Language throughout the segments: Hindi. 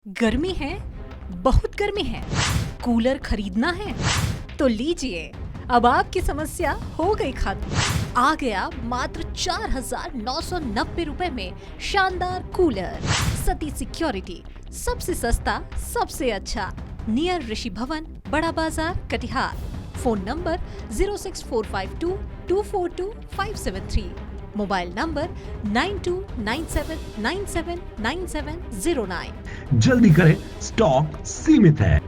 गर्मी है, बहुत गर्मी है, कूलर खरीदना है तो लीजिए, अब आपकी समस्या हो गई खत्म। आ गया मात्र 4,990 रुपए में शानदार कूलर। सती सिक्योरिटी, सबसे सस्ता, सबसे अच्छा। नियर ऋषि भवन, बड़ा बाजार, Katihar. Phone number 06452242573। Mobile number 9297979709। जल्दी करें, स्टॉक सीमित है।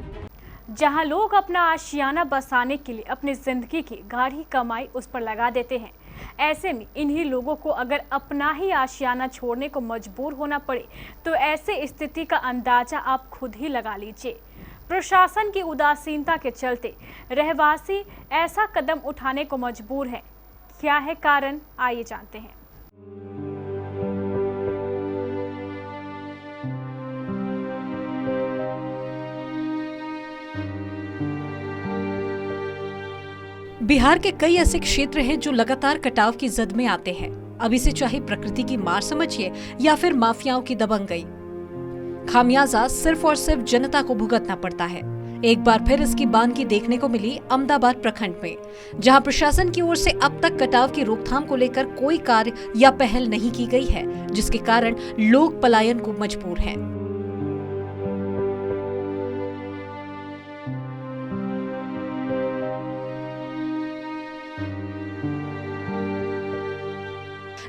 जहां लोग अपना आशियाना बसाने के लिए अपनी जिंदगी की गाढ़ी कमाई उस पर लगा देते हैं, ऐसे में इन्हीं लोगों को अगर अपना ही आशियाना छोड़ने को मजबूर होना पड़े तो ऐसे स्थिति का अंदाजा आप खुद ही लगा लीजिए। प्रशासन की उदासीनता के चलते रहवासी ऐसा कदम उठाने को मजबूर है। क्या है कारण, आइए जानते हैं। बिहार के कई ऐसे क्षेत्र हैं जो लगातार कटाव की जद में आते हैं। अब इसे चाहे प्रकृति की मार समझिए या फिर माफियाओं की दबंगई, खामियाजा सिर्फ और सिर्फ जनता को भुगतना पड़ता है। एक बार फिर इसकी बानगी देखने को मिली अहमदाबाद प्रखंड में, जहां प्रशासन की ओर से अब तक कटाव की रोकथाम को लेकर कोई कार्य या पहल नहीं की गई है, जिसके कारण लोग पलायन को मजबूर हैं।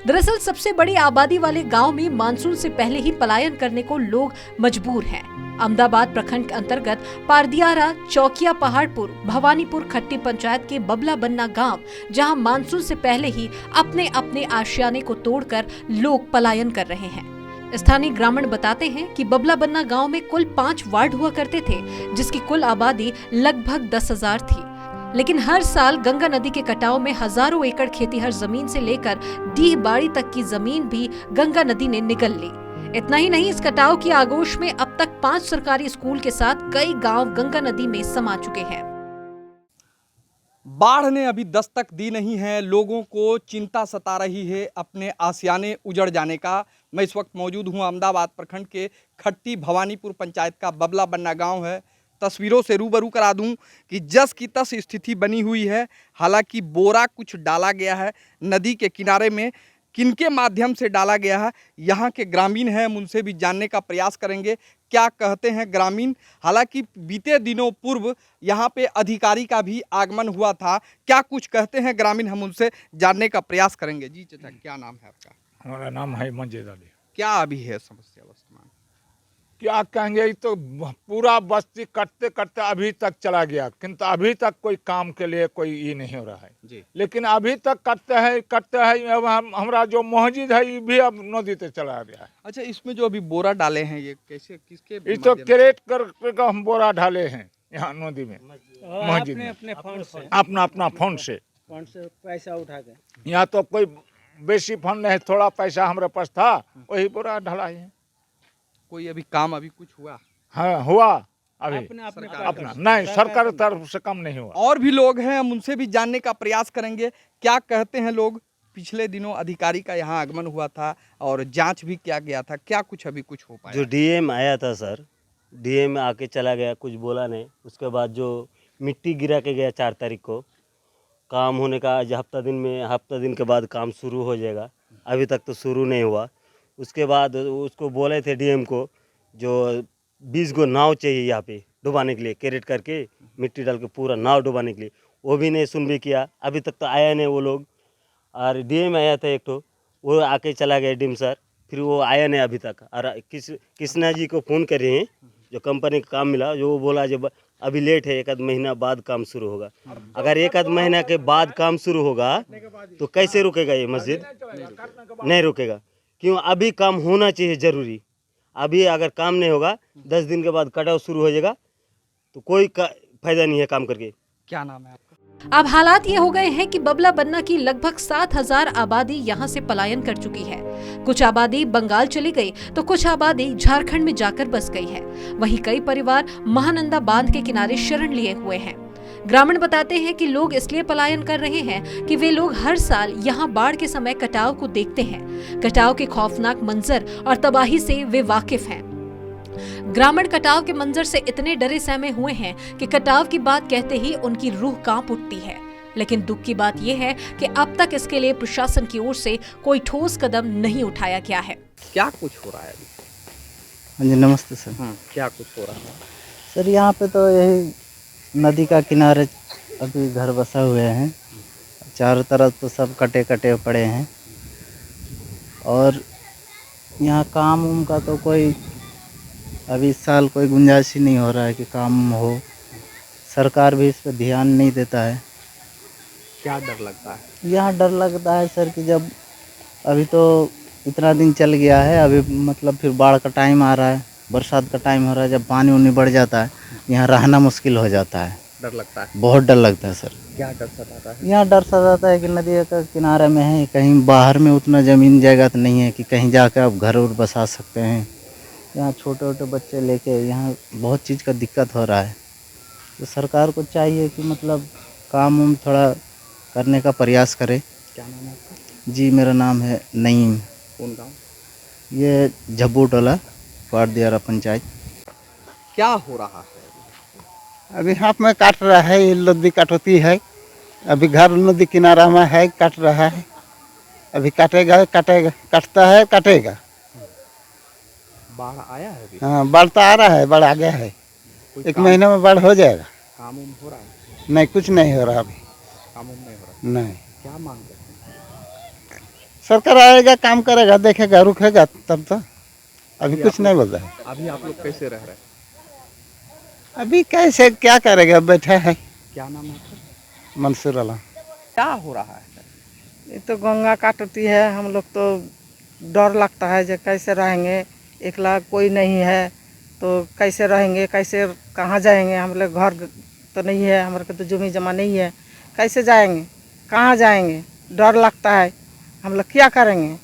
दरअसल सबसे बड़ी आबादी वाले गांव में मानसून से पहले ही पलायन करने को लोग मजबूर हैं। अहमदाबाद प्रखंड के अंतर्गत पारदियारा, चौकिया, पहाड़पुर, भवानीपुर खट्टी पंचायत के बबला बन्ना गांव, जहां मानसून से पहले ही अपने अपने आशियाने को तोड़कर लोग पलायन कर रहे हैं। स्थानीय ग्रामीण बताते हैं कि बबला बन्ना गांव में कुल 5 वार्ड हुआ करते थे, जिसकी कुल आबादी लगभग 10,000 थी। लेकिन हर साल गंगा नदी के कटाव में हजारों एकड़ खेतीहर जमीन से लेकर डीह बाड़ी तक की जमीन भी गंगा नदी ने निगल ली। इतना ही नहीं, इस कटाव की आगोश में अब तक 5 सरकारी स्कूल के साथ कई गांव गंगा नदी में समा चुके हैं। बाढ़ ने अभी दस्तक दी नहीं है, लोगों को चिंता सता रही है अपने आसियाने उजड़ जाने का। मैं इस वक्त मौजूद हूं अहमदाबाद प्रखंड के खट्टी भवानीपुर पंचायत का बबला बन्ना गांव है। तस्वीरों से रूबरू करा दूं कि जस की तस स्थिति बनी हुई है। हालांकि बोरा कुछ डाला गया है नदी के किनारे में, किनके माध्यम से डाला गया है, यहाँ के ग्रामीण हैं, हम उनसे भी जानने का प्रयास करेंगे क्या कहते हैं ग्रामीण। हालांकि बीते दिनों पूर्व यहाँ पे अधिकारी का भी आगमन हुआ था, क्या कुछ कहते हैं ग्रामीण, हम उनसे जानने का प्रयास करेंगे। जी चाचा, क्या नाम है आपका? हमारा नाम है मंजीर अली। क्या अभी है समस्या वर्तमान? क्या कहेंगे, ये तो पूरा बस्ती कटते कटते अभी तक चला गया, किंतु अभी तक कोई काम के लिए कोई ये नहीं हो रहा है जी। लेकिन अभी तक कटते हैं। अब हमारा जो मस्जिद है ये भी अब नदी पे चला गया है। अच्छा, इसमें जो अभी बोरा डाले हैं ये कैसे, किसके? ये तो क्रेट कर हम बोरा डाले हैं यहाँ नदी में, मस्जिद में, अपना फंड से पैसा उठा के। यहाँ तो कोई बेसी फंड नहीं, थोड़ा पैसा हमारे पास था, वही बोरा ढला है। कोई अभी काम अभी कुछ हुआ? हाँ हुआ अभी अपना नहीं, सरकार की तरफ से कम नहीं हुआ। और भी लोग हैं, हम उनसे भी जानने का प्रयास करेंगे क्या कहते हैं लोग। पिछले दिनों अधिकारी का यहाँ आगमन हुआ था और जांच भी किया गया था, क्या कुछ अभी कुछ हो पाया? जो डीएम आया था सर, डीएम आके चला गया, कुछ बोला नहीं। उसके बाद जो मिट्टी गिरा के गया 4 तारीख को, काम होने का आज हफ्ता दिन के बाद काम शुरू हो जाएगा, अभी तक तो शुरू नहीं हुआ। उसके बाद उसको बोले थे डीएम को, जो 20 गो नाव चाहिए यहाँ पे डुबाने के लिए, कैरेट करके मिट्टी डाल के पूरा नाव डुबाने के लिए, वो भी नहीं सुन भी किया। अभी तक तो आया नहीं वो लोग। और डीएम आया था एक तो, वो आके चला गया डीएम सर, फिर वो आया नहीं अभी तक। और कृष्णा जी को फ़ोन करे हैं, जो कंपनी का काम मिला, जो वो बोला जब अभी लेट है, 1 महीना बाद काम शुरू होगा। अगर 1 महीना के बाद काम शुरू होगा तो कैसे रुकेगा ये मस्जिद? नहीं रुकेगा। क्यों? अभी काम होना चाहिए जरूरी। अभी अगर काम नहीं होगा, 10 दिन के बाद कटाव शुरू हो जाएगा, तो कोई फायदा नहीं है काम करके। क्या नाम है आपका? अब हालात ये हो गए हैं कि बबला बन्ना की लगभग 7,000 आबादी यहाँ से पलायन कर चुकी है। कुछ आबादी बंगाल चली गई तो कुछ आबादी झारखंड में जाकर बस गई है। वहीं कई परिवार महानंदा बांध के किनारे शरण लिए हुए हैं। ग्रामीण बताते हैं कि लोग इसलिए पलायन कर रहे हैं कि वे लोग हर साल यहाँ बाढ़ के समय कटाव को देखते हैं। कटाव के खौफनाक मंजर और तबाही से वे वाकिफ हैं। ग्रामीण कटाव के मंजर से इतने डरे सहमे हुए हैं कि कटाव की बात कहते ही उनकी रूह कांप उठती है। लेकिन दुख की बात यह है कि अब तक इसके लिए प्रशासन की ओर से कोई ठोस कदम नहीं उठाया गया है। क्या कुछ हो रहा है अभी? हाँ जी, नमस्ते सर। क्या कुछ हो रहा है? सर यहाँ पे तो यही नदी का किनारे अभी घर बसा हुए हैं, चारों तरफ तो सब कटे कटे पड़े हैं और यहाँ काम उम का तो कोई अभी इस साल कोई गुंजाइश ही नहीं हो रहा है कि काम हो। सरकार भी इस पर ध्यान नहीं देता है। क्या डर लगता है? यहाँ डर लगता है सर कि जब अभी तो इतना दिन चल गया है, अभी मतलब फिर बाढ़ का टाइम आ रहा है, बरसात का टाइम हो रहा है, जब पानी उनी बढ़ जाता है यहाँ रहना मुश्किल हो जाता है। डर लगता है? बहुत डर लगता है सर। क्या डर सताता है? यहाँ डर सताता है कि नदी का किनारे में है, कहीं बाहर में उतना ज़मीन जायगा तो नहीं है कि कहीं जाकर आप घर और बसा सकते हैं। यहाँ छोटे छोटे बच्चे लेके यहाँ बहुत चीज़ का दिक्कत हो रहा है। तो सरकार को चाहिए कि मतलब काम उम थोड़ा करने का प्रयास करे। क्या नाम है आपका? जी, मेरा नाम है नईम। कौन गाँव? ये झब्बू टोला, पारदियारा पंचायत। क्या हो रहा है? अभी हाथ में काट रहा है, ये नदी कटौती है। अभी घर नदी किनारा में है, काट रहा है। अभी काटेगा, काटेगा, काटता है, काटेगा। बाढ़ आया है अभी? हाँ, बाढ़ तो आ रहा है, बाढ़ आ गया है। कोई एक काम- महीने में बाढ़ हो जाएगा। काम उम हो रहा है? नहीं, कुछ नहीं हो रहा अभी। काम उम नहीं हो रहा? नहीं, क्या मांग करते हैं? सरकार आएगा, काम करेगा, देखेगा, रुकेगा तब तो। अभी कुछ नहीं बोल रहा है। अभी आप लोग कैसे रह रहे हैं? अभी कैसे क्या करेगा, बैठा है। क्या नाम है आपका? मंसूर आलम। क्या हो रहा है? ये तो गंगा काटती है, हम लोग तो डर लगता है जो कैसे रहेंगे। एकला कोई नहीं है तो कैसे रहेंगे, कैसे कहाँ जाएंगे। हम लोग घर तो नहीं है, हमारे को तो जमी जमा नहीं है, कैसे जाएंगे, कहाँ जाएंगे। डर लगता है, हम लोग क्या करेंगे,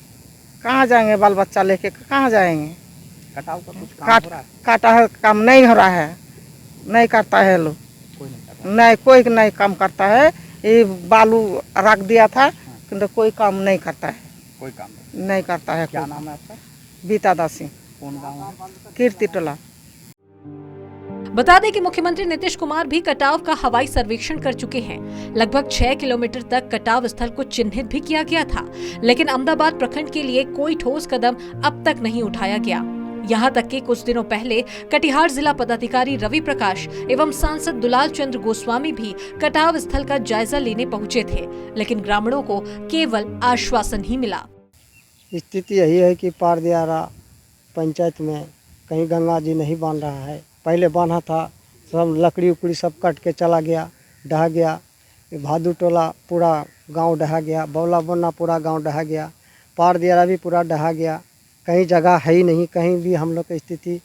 कहाँ जाएंगे, बाल बच्चा लेके कहाँ जाएंगे। कटाव का कुछ काम हो रहा है? काटा है, काम नहीं हो रहा है, नहीं करता है लोग। कोई नहीं करता? नहीं, कोई नहीं काम करता है। ये बालू रख दिया था किंतु कोई काम नहीं करता है, कोई काम नहीं। नहीं करता है। क्या कोई। नाम है आपका? बीता दासी, कौन गाँव है? कीर्ति टोला। बता दें कि मुख्यमंत्री नीतीश कुमार भी कटाव का हवाई सर्वेक्षण कर चुके हैं। लगभग 6 किलोमीटर तक कटाव स्थल को चिन्हित भी किया गया था, लेकिन अहमदाबाद प्रखंड के लिए कोई ठोस कदम अब तक नहीं उठाया गया। यहाँ तक कि कुछ दिनों पहले कटिहार जिला पदाधिकारी रवि प्रकाश एवं सांसद दुलाल चंद्र गोस्वामी भी कटाव स्थल का जायजा लेने पहुंचे थे, लेकिन ग्रामीणों को केवल आश्वासन ही मिला। स्थिति यही है कि पारदियारा पंचायत में कहीं गंगा जी नहीं बन रहा है। पहले बना था, सब लकड़ी उकड़ी सब कट के चला गया, ढह गया। ये भादू टोला पूरा गांव ढहा गया, बौला बन्ना पूरा गांव ढहा गया, पारदियारा भी पूरा ढहा गया। कहीं जगह है ही नहीं, कहीं भी हम लोग की स्थिति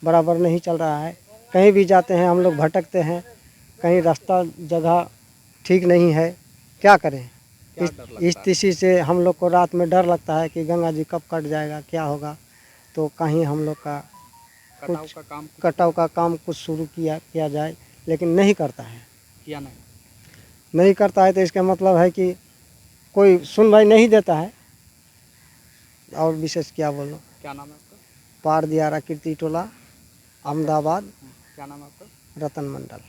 बराबर नहीं चल रहा है। कहीं भी जाते हैं हम लोग भटकते हैं, कहीं रास्ता जगह ठीक नहीं है, क्या करें। इस स्थिति से हम लोग को रात में डर लगता है कि गंगा जी कब कट जाएगा, क्या होगा। तो कहीं हम लोग का कटाव का काम कटाव का काम कुछ शुरू किया जाए, लेकिन नहीं करता है। किया नहीं करता है तो इसका मतलब है कि कोई सुनवाई नहीं देता है। और विशेष क्या बोलो। क्या नाम है आपका? पारदियारा कीर्ति टोला, अहमदाबाद, क्या नाम है आपका? रतन मंडल।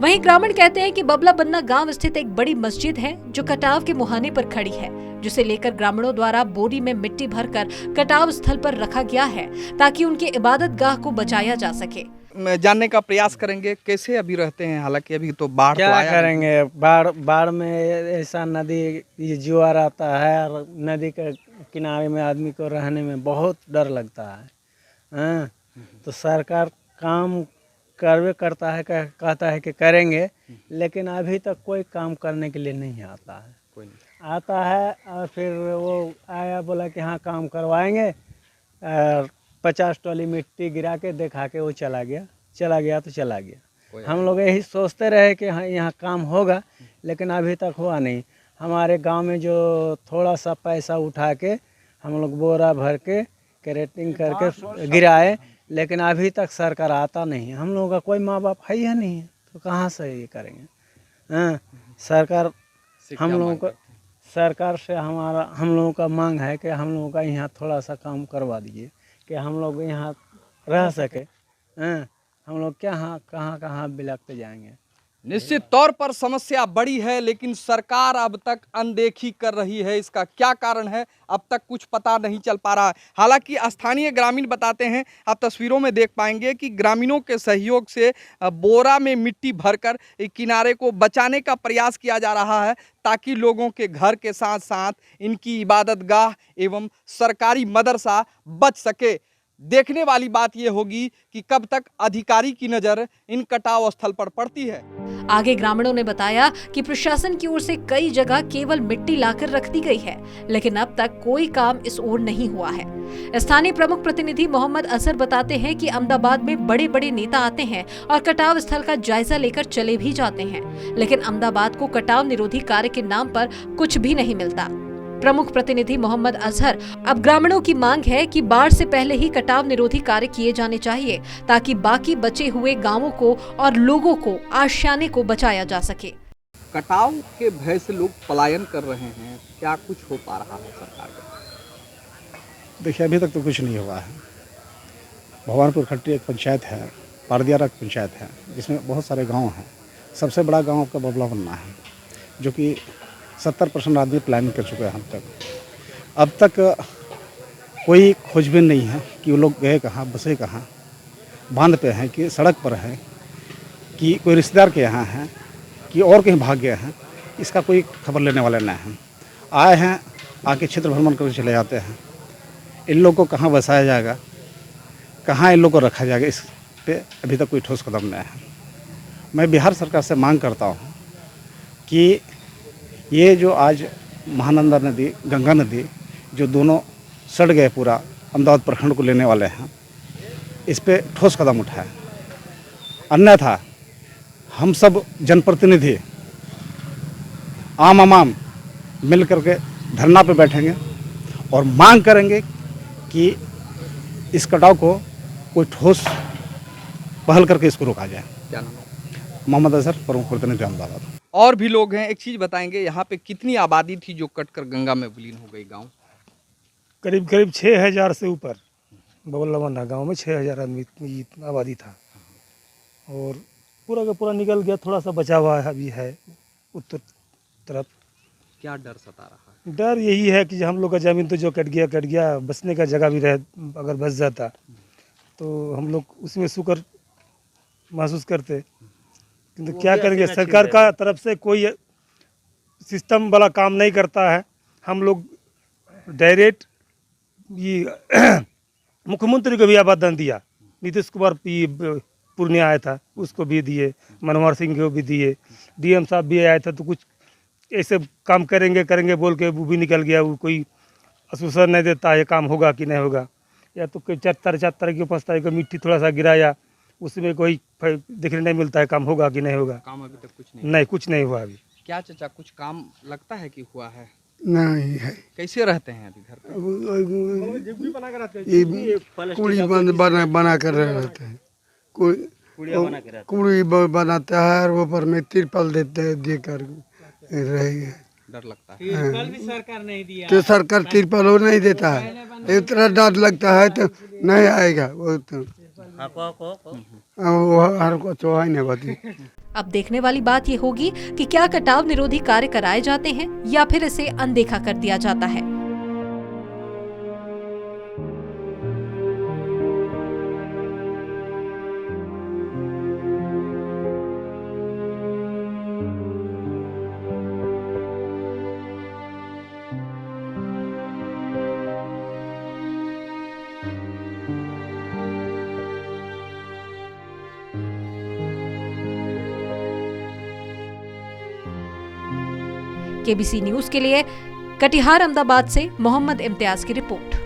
वहीं ग्रामीण कहते हैं कि बबला बन्ना गांव स्थित एक बड़ी मस्जिद है जो कटाव के मुहाने पर खड़ी है, जिसे लेकर ग्रामीणों द्वारा बोरी में मिट्टी भरकर कटाव स्थल पर रखा गया है ताकि उनके इबादत गाह को बचाया जा सके। जानने का प्रयास करेंगे कैसे अभी रहते हैं, हालांकि अभी तो बाढ़ क्या तो आया करेंगे। बाढ़ में ऐसा नदी ये जुआर आता है और नदी के किनारे में आदमी को रहने में बहुत डर लगता है। हाँ, तो सरकार काम करवे करता है, कहता है कि करेंगे, लेकिन अभी तक कोई काम करने के लिए नहीं आता है। कोई नहीं आता है और फिर वो आया बोला कि हाँ काम करवाएंगे, 50 टोली मिट्टी गिरा के दिखा के वो चला गया तो चला गया। हम लोग यही सोचते रहे कि हाँ यहाँ काम होगा, लेकिन अभी तक हुआ नहीं। हमारे गांव में जो थोड़ा सा पैसा उठा के हम लोग बोरा भर के कैरेटिंग करके गिराए, लेकिन अभी तक सरकार आता नहीं। हम लोगों का कोई माँ बाप है ही नहीं है, तो कहाँ से ये करेंगे। हाँ, सरकार हम लोगों को सरकार से हम लोगों का मांग है कि हम लोगों का यहाँ थोड़ा सा काम करवा दीजिए, कि हम लोग यहाँ रह सके। हम लोग क्या कहाँ बिलखते जाएंगे। निश्चित तौर पर समस्या बड़ी है, लेकिन सरकार अब तक अनदेखी कर रही है। इसका क्या कारण है अब तक कुछ पता नहीं चल पा रहा है। हालांकि स्थानीय ग्रामीण बताते हैं, आप तस्वीरों में देख पाएंगे कि ग्रामीणों के सहयोग से बोरा में मिट्टी भरकर किनारे को बचाने का प्रयास किया जा रहा है, ताकि लोगों के घर के साथ साथ इनकी इबादतगाह एवं सरकारी मदरसा बच सके। देखने वाली बात यह होगी कि कब तक अधिकारी की नजर इन कटाव स्थल पर पड़ती है। आगे ग्रामीणों ने बताया कि प्रशासन की ओर से कई जगह केवल मिट्टी लाकर रख दी गई है, लेकिन अब तक कोई काम इस ओर नहीं हुआ है। स्थानीय प्रमुख प्रतिनिधि मोहम्मद अजहर बताते हैं कि अहमदाबाद में बड़े बड़े नेता आते हैं और कटाव स्थल का जायजा लेकर चले भी जाते हैं, लेकिन अहमदाबाद को कटाव निरोधी कार्य के नाम पर कुछ भी नहीं मिलता। प्रमुख प्रतिनिधि मोहम्मद अजहर, अब ग्रामीणों की मांग है कि बाढ़ से पहले ही कटाव निरोधी कार्य किए जाने चाहिए, ताकि बाकी बचे हुए गांवों को और लोगों को आशियाने को बचाया जा सके। कटाव के भय से लोग पलायन कर रहे हैं, क्या कुछ हो पा रहा है सरकार का? देखिए, अभी तक तो कुछ नहीं हुआ है। भवानीपुर खट्टी एक पंचायत है, पारदियारा पंचायत है, जिसमें बहुत सारे गाँव हैं। सबसे बड़ा गाँव का बबला बनना है, जो कि 70% आदमी प्लानिंग कर चुके हैं। हम तक अब तक कोई खोजबीन नहीं है कि वो लोग गए कहाँ, बसे कहाँ, बांध पे हैं कि सड़क पर हैं कि कोई रिश्तेदार के यहाँ हैं कि और कहीं भाग गए हैं। इसका कोई खबर लेने वाले नहीं हैं। आए हैं, आके क्षेत्र भ्रमण करके चले जाते हैं। इन लोगों को कहाँ बसाया जाएगा, कहाँ इन लोगों को रखा जाएगा, इस पे अभी तक कोई ठोस कदम नहीं है। मैं बिहार सरकार से मांग करता हूँ कि ये जो आज महानंदा नदी, गंगा नदी, जो दोनों सड़ गए पूरा अहमदाबाद प्रखंड को लेने वाले हैं, इस पे ठोस कदम उठाए। अन्यथा हम सब जनप्रतिनिधि आम मिल करके धरना पे बैठेंगे और मांग करेंगे कि इस कटाव को कोई ठोस पहल करके इसको रोका जाए। क्या नाम है? मोहम्मद अजहर, प्रमुख प्रतिनिधि अहमदाबाद। और भी लोग हैं, एक चीज बताएंगे, यहाँ पे कितनी आबादी थी जो कटकर गंगा में विलीन हो गई? गांव करीब 6000 से ऊपर बबलवाना गांव में 6000 आदमी की आबादी था, और पूरा का पूरा निकल गया। थोड़ा सा बचा हुआ है अभी है उत्तर तरफ। क्या डर सता रहा है? डर यही है कि हम लोग का ज़मीन तो जो कट गया, बसने का जगह भी रहे, अगर बच जाता तो हम लोग उसमें शुक्र महसूस करते। किंतु क्या करेंगे, सरकार का तरफ से कोई सिस्टम वाला काम नहीं करता है। हम लोग डायरेक्ट ये मुख्यमंत्री को भी आवेदन दिया, नीतीश कुमार पूर्णिया आया था, उसको भी दिए, मनोहर सिंह को भी दिए, डीएम साहब भी आया था। तो कुछ ऐसे काम करेंगे बोल के वो भी निकल गया। वो कोई आश्वासन नहीं देता है काम होगा कि नहीं होगा। या तो कोई 4 तारीख को 5 तारीख को मिट्टी थोड़ा सा गिराया, उसमें कोई देखने नहीं मिलता है काम होगा कि नहीं होगा। काम अभी तक कुछ नहीं हुआ अभी। क्या चाचा, कुछ काम लगता है कि हुआ है? नहीं है। कैसे रहते हैं अभी घर पे? कुड़ी बना कर रहते हैं, कुड़ी बनाता है, ऊपर में तिरपाल देकर रहेंगे। डर लगता है। तिरपाल भी सरकार नहीं दिया, तो सरकार तिरपाल वो नहीं देता है। इतना डर लगता है तो नहीं आएगा वो तो हर को चौहाई नहीं होती। अब देखने वाली बात ये होगी कि क्या कटाव निरोधी कार्य कराए जाते हैं या फिर इसे अनदेखा कर दिया जाता है। केबीसी न्यूज के लिए कटिहार अहमदाबाद से मोहम्मद इम्तियाज की रिपोर्ट।